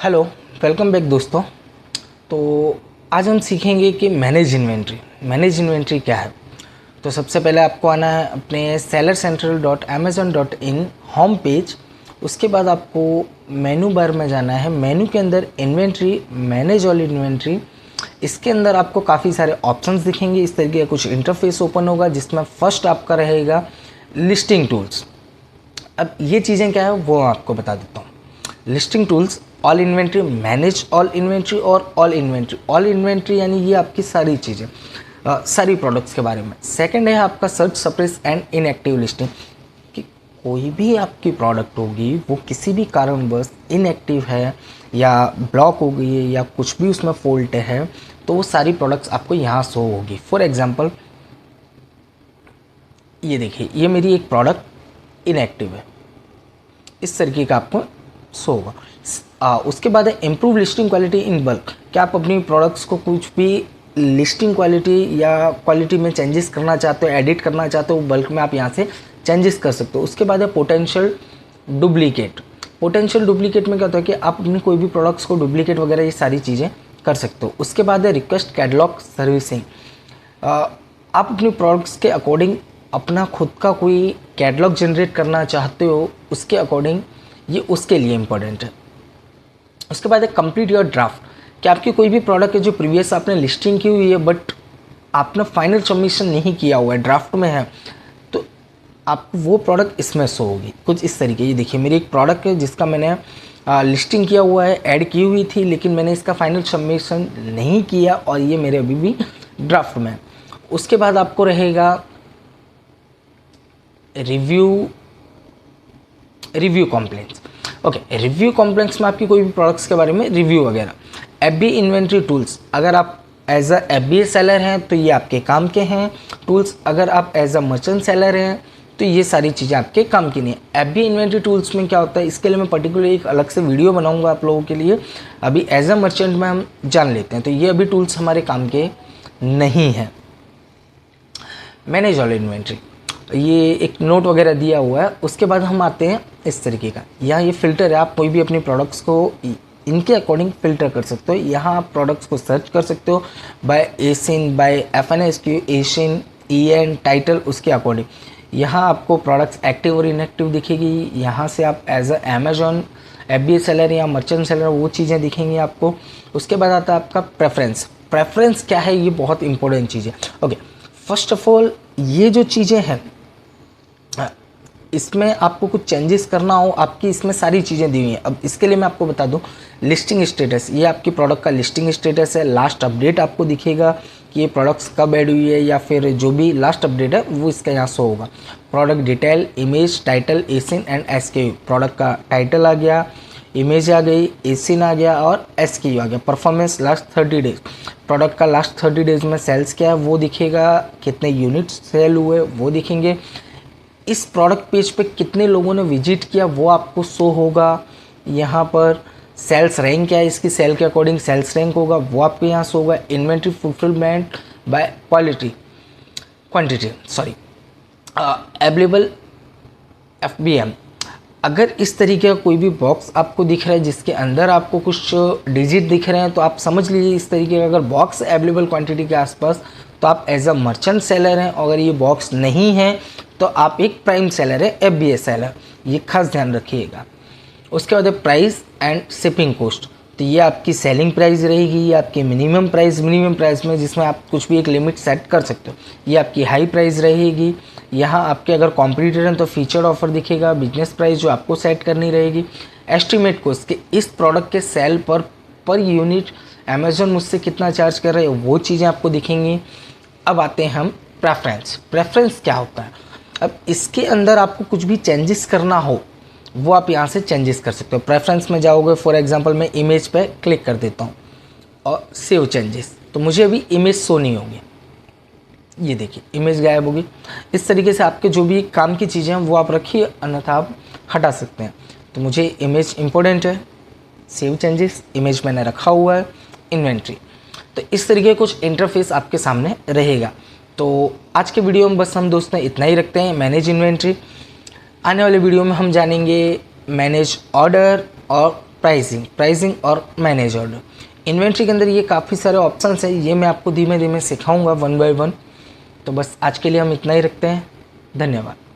Hello, welcome back दोस्तों। तो आज हम सीखेंगे कि मैनेज इन्वेंट्री क्या है। तो सबसे पहले आपको आना है अपने sellercentral.amazon.in होम पेज। उसके बाद आपको मेनू बार में जाना है। मेनू के अंदर इन्वेंट्री, मैनेज ऑल इन्वेंट्री। इसके अंदर आपको काफ़ी सारे ऑप्शंस दिखेंगे। इस तरीके का कुछ इंटरफेस ओपन होगा जिसमें फर्स्ट आपका रहेगा लिस्टिंग टूल्स। अब ये चीज़ें क्या है वो आपको बता देता हूँ। Listing tools, all inventory, manage all inventory और ऑल इन्वेंट्री। ऑल इन्वेंट्री यानी ये आपकी सारी चीज़ें, सारी प्रोडक्ट्स के बारे में। सेकंड है आपका search, suppress and inactive listing, कि कोई भी आपकी प्रोडक्ट होगी वो किसी भी कारणवश इनएक्टिव है या ब्लॉक हो गई है या कुछ भी उसमें फॉल्ट है तो वो सारी प्रोडक्ट्स आपको यहाँ शो होगी। फॉर एग्जांपल ये देखिए, ये मेरी एक प्रोडक्ट इनएक्टिव है, इस तरीके का आपको शो होगा। उसके बाद है improve listing quality in bulk. क्या आप अपनी प्रोडक्ट्स को कुछ भी लिस्टिंग क्वालिटी या क्वालिटी में चेंजेस करना चाहते हो, एडिट करना चाहते हो, बल्क में आप यहाँ से चेंजेस कर सकते हो। उसके बाद है पोटेंशियल डुप्लीकेट। पोटेंशियल डुप्लीकेट में क्या होता है कि आप अपनी कोई भी प्रोडक्ट्स को डुप्लीकेट वगैरह ये सारी चीज़ें कर सकते हो। उसके बाद है रिक्वेस्ट कैटलॉग सर्विसिंग। आप अपनी प्रोडक्ट्स के अकॉर्डिंग अपना खुद का कोई कैटलॉग जनरेट करना चाहते हो, उसके अकॉर्डिंग ये उसके लिए इम्पोर्टेंट है। उसके बाद है कंप्लीट योर ड्राफ्ट। कि आपकी कोई भी प्रोडक्ट है जो प्रीवियस आपने लिस्टिंग की हुई है बट आपने फाइनल सबमिशन नहीं किया हुआ है, ड्राफ्ट में है, तो आपको वो प्रोडक्ट इसमें शो होगी कुछ इस तरीके। ये देखिए, मेरी एक प्रोडक्ट है जिसका मैंने लिस्टिंग किया हुआ है, ऐड की हुई थी, लेकिन मैंने इसका फाइनल सबमिशन नहीं किया और ये मेरे अभी भी ड्राफ्ट में है। उसके बाद आपको रहेगा review complaints. Okay, review complaints में आपकी कोई भी प्रोडक्ट्स के बारे में रिव्यू वगैरह। एफबी इन्वेंट्री टूल्स, अगर आप एज अ एफबी सेलर हैं तो ये आपके काम के हैं टूल्स। अगर आप एज अ मर्चेंट सेलर हैं तो ये सारी चीज़ें आपके काम की नहीं है। एफबी इन्वेंट्री टूल्स में क्या होता है, इसके लिए मैं पर्टिकुलर एक अलग से वीडियो बनाऊंगा आप लोगों के लिए। अभी एज अ मर्चेंट में हम जान लेते हैं, तो ये अभी टूल्स हमारे काम के नहीं हैं। मैनेज ऑल इन्वेंट्री, ये एक नोट वगैरह दिया हुआ है। उसके बाद हम आते हैं इस तरीके का, यहाँ ये फ़िल्टर है। आप कोई भी अपनी प्रोडक्ट्स को इनके अकॉर्डिंग फ़िल्टर कर सकते हो। यहाँ आप प्रोडक्ट्स को सर्च कर सकते हो by ASIN, by FNSQ, ASIN, EN, title, उसके अकॉर्डिंग। यहाँ आपको प्रोडक्ट्स एक्टिव और इनएक्टिव दिखेगी। यहाँ से आप as a Amazon FBA seller या मर्चेंट सेलर वो चीज़ें दिखेंगी आपको। उसके बाद आता है आपका प्रेफरेंस। प्रेफरेंस क्या है, ये बहुत इंपॉर्टेंट चीज़ है। ओके, फर्स्ट ऑफ ऑल ये जो चीज़ें हैं इसमें आपको कुछ चेंजेस करना हो, आपकी इसमें सारी चीज़ें दी हुई हैं। अब इसके लिए मैं आपको बता दूं, लिस्टिंग स्टेटस, ये आपकी प्रोडक्ट का लिस्टिंग स्टेटस है। लास्ट अपडेट आपको दिखेगा कि ये प्रोडक्ट्स कब ऐड हुई है या फिर जो भी लास्ट अपडेट है वो इसका यहाँ शो होगा। Product detail, image, title, ASIN and SKU। Product का टाइटल आ गया, इमेज आ गई, एसिन आ गया और SKU आ गया। परफॉर्मेंस लास्ट 30 डेज, प्रोडक्ट का लास्ट 30 डेज में सेल्स क्या है वो दिखेगा, कितने यूनिट्स सेल हुए वो दिखेंगे। इस प्रोडक्ट पेज पे कितने लोगों ने विजिट किया वो आपको शो होगा। यहाँ पर सेल्स रैंक क्या है, इसकी सेल के अकॉर्डिंग सेल्स रैंक होगा वो आपको यहाँ शो होगा। Inventory fulfilment by quantity available FBM। अगर इस तरीके का कोई भी बॉक्स आपको दिख रहा है जिसके अंदर आपको कुछ डिजिट दिख रहे हैं तो आप समझ लीजिए इस तरीके का अगर बॉक्स अवेलेबल क्वांटिटी के आसपास तो आप एज अ मर्चेंट सेलर हैं। अगर ये बॉक्स नहीं है तो आप एक प्राइम सेलर है, FBA सेलर, ये खास ध्यान रखिएगा। उसके बाद है प्राइस एंड शिपिंग कॉस्ट। तो ये आपकी सेलिंग प्राइस रहेगी, ये आपकी मिनिमम प्राइस में जिसमें आप कुछ भी एक लिमिट सेट कर सकते हो, ये आपकी हाई प्राइस रहेगी। यहाँ आपके अगर कॉम्पिटिटर हैं तो फीचर्ड ऑफर दिखेगा, बिजनेस प्राइस जो आपको सेट करनी रहेगी। एस्टिमेट कॉस्ट के इस प्रोडक्ट के सेल पर यूनिट अमेजोन मुझसे कितना चार्ज कर रहे हैं वो चीज़ें आपको दिखेंगी। अब आते हैं हम प्रेफरेंस क्या होता है। अब इसके अंदर आपको कुछ भी चेंजेस करना हो वो आप यहाँ से चेंजेस कर सकते हो। प्रेफरेंस में जाओगे, फॉर एग्जांपल मैं इमेज पे क्लिक कर देता हूँ और सेव चेंजेस, तो मुझे अभी इमेज शो नहीं होगी। ये देखिए, इमेज गायब होगी। इस तरीके से आपके जो भी काम की चीज़ें हैं वो आप रखिए, अन्यथा आप हटा सकते हैं। तो मुझे इमेज इंपॉर्टेंट है, सेव चेंजेस, इमेज मैंने रखा हुआ है, इन्वेंट्री। तो इस तरीके कुछ इंटरफेस आपके सामने रहेगा। तो आज के वीडियो में बस हम दोस्तों इतना ही रखते हैं, मैनेज इन्वेंट्री। आने वाले वीडियो में हम जानेंगे मैनेज ऑर्डर और प्राइसिंग और मैनेज ऑर्डर। इन्वेंट्री के अंदर ये काफ़ी सारे ऑप्शंस है, ये मैं आपको धीमे धीमे सिखाऊंगा 1 बाय 1। तो बस आज के लिए हम इतना ही रखते हैं। धन्यवाद।